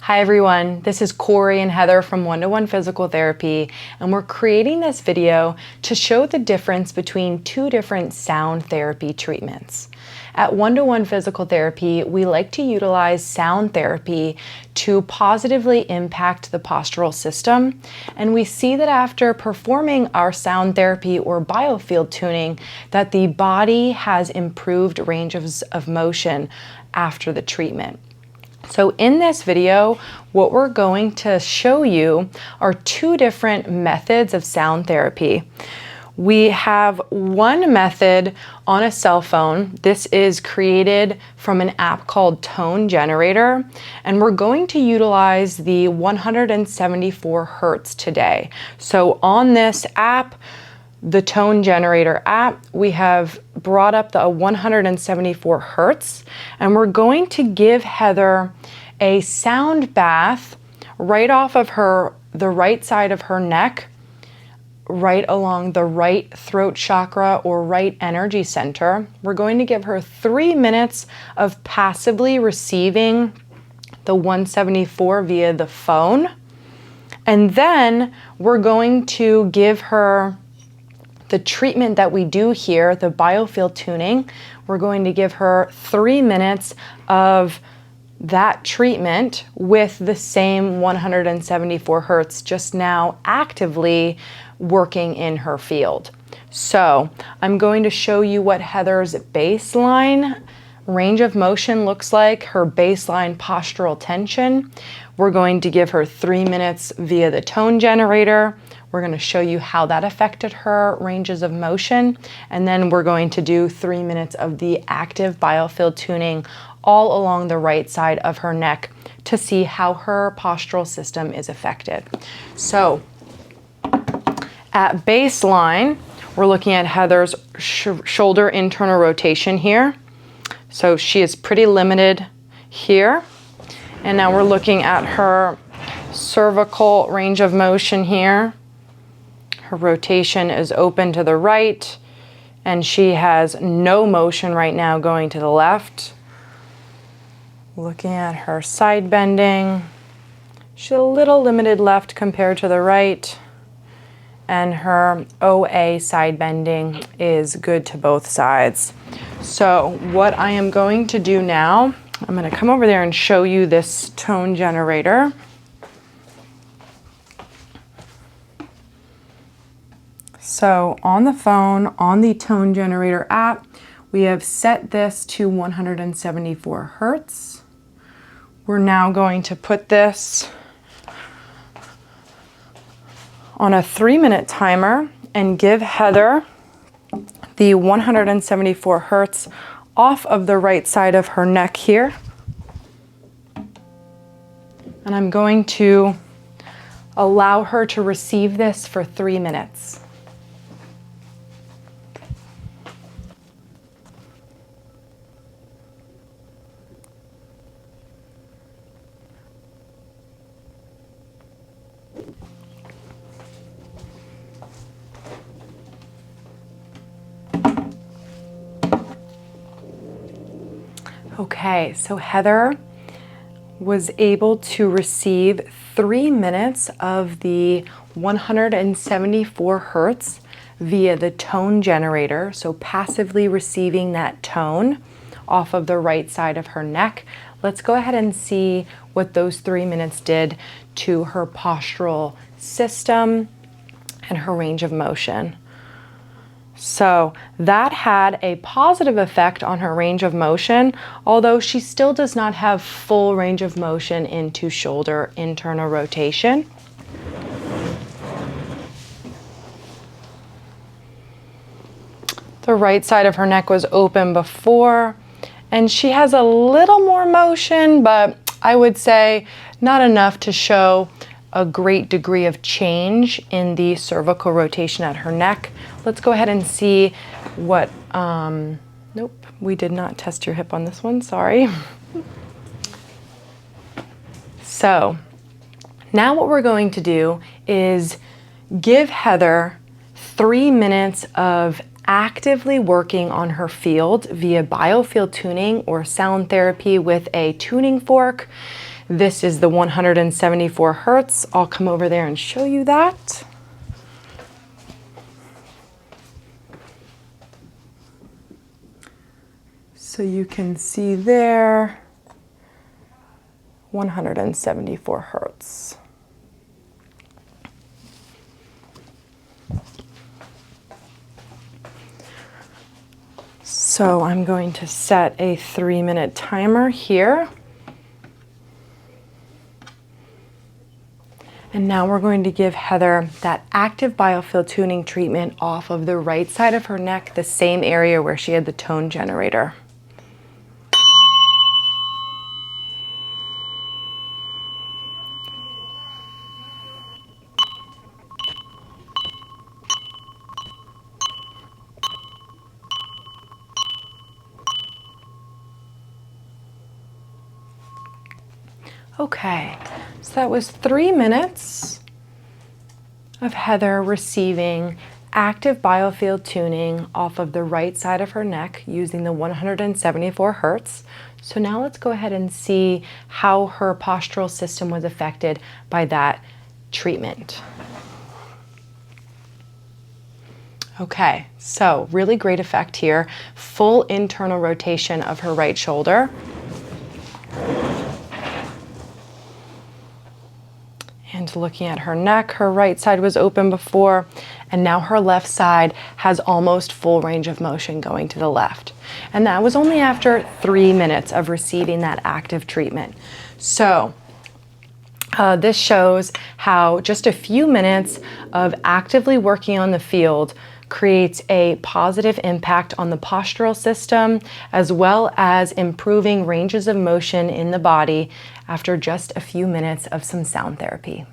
Hi everyone, this is Corey and Heather from One-to-One Physical Therapy, and we're creating this video to show the difference between two different sound therapy treatments. At One-to-One Physical Therapy, we like to utilize sound therapy to positively impact the postural system, and we see that after performing our sound therapy or biofield tuning, that the body has improved ranges of motion after the treatment. So in this video, what we're going to show you are two different methods of sound therapy. We have one method on a cell phone. This is created from an app called Tone Generator, and we're going to utilize the 174 Hertz today. So on this app, the Tone Generator app, we have brought up the 174 Hertz, and we're going to give Heather a sound bath right off of the right side of her neck, right along the right throat chakra or right energy center. We're going to give her 3 minutes of passively receiving the 174 via the phone, and then we're going to give her the treatment that we do here, the Biofield Tuning. We're going to give her 3 minutes of that treatment with the same 174 Hertz, just now actively working in her field. So I'm going to show you what Heather's baseline range of motion looks like, her baseline postural tension. We're going to give her 3 minutes via the Tone Generator. We're going to show you how that affected her ranges of motion, and then we're going to do 3 minutes of the active biofield tuning all along the right side of her neck to see how her postural system is affected. So at baseline, we're looking at Heather's shoulder internal rotation here. So she is pretty limited here. And now we're looking at her cervical range of motion here. Her rotation is open to the right, and she has no motion right now going to the left. Looking at her side bending, she's a little limited left compared to the right, and her OA side bending is good to both sides. So what I am going to do now, I'm going to come over there and show you this Tone Generator. So on the phone, on the Tone Generator app, we have set this to 174 Hertz. We're now going to put this on a 3-minute timer and give Heather the 174 Hertz off of the right side of her neck here. And I'm going to allow her to receive this for 3 minutes. Okay, so Heather was able to receive 3 minutes of the 174 Hertz via the Tone Generator, so passively receiving that tone off of the right side of her neck. Let's go ahead and see what those 3 minutes did to her postural system and her range of motion. So that had a positive effect on her range of motion, although she still does not have full range of motion into shoulder internal rotation. The right side of her neck was open before, and she has a little more motion, but I would say not enough to show a great degree of change in the cervical rotation at her neck. Let's go ahead and see what, nope, we did not test your hip on this one, sorry. So now what we're going to do is give Heather 3 minutes of actively working on her field via biofield tuning or sound therapy with a tuning fork. This is the 174 Hertz. I'll come over there and show you that. So you can see there, 174 Hertz. So I'm going to set a 3-minute timer here. And now we're going to give Heather that active biofield tuning treatment off of the right side of her neck, the same area where she had the tone generator. Okay, so that was 3 minutes of Heather receiving active biofield tuning off of the right side of her neck using the 174 Hertz. So now let's go ahead and see how her postural system was affected by that treatment. Okay, so really great effect here. Full internal rotation of her right shoulder. And looking at her neck, her right side was open before, and now her left side has almost full range of motion going to the left. And that was only after 3 minutes of receiving that active treatment. So this shows how just a few minutes of actively working on the field creates a positive impact on the postural system, as well as improving ranges of motion in the body after just a few minutes of some sound therapy.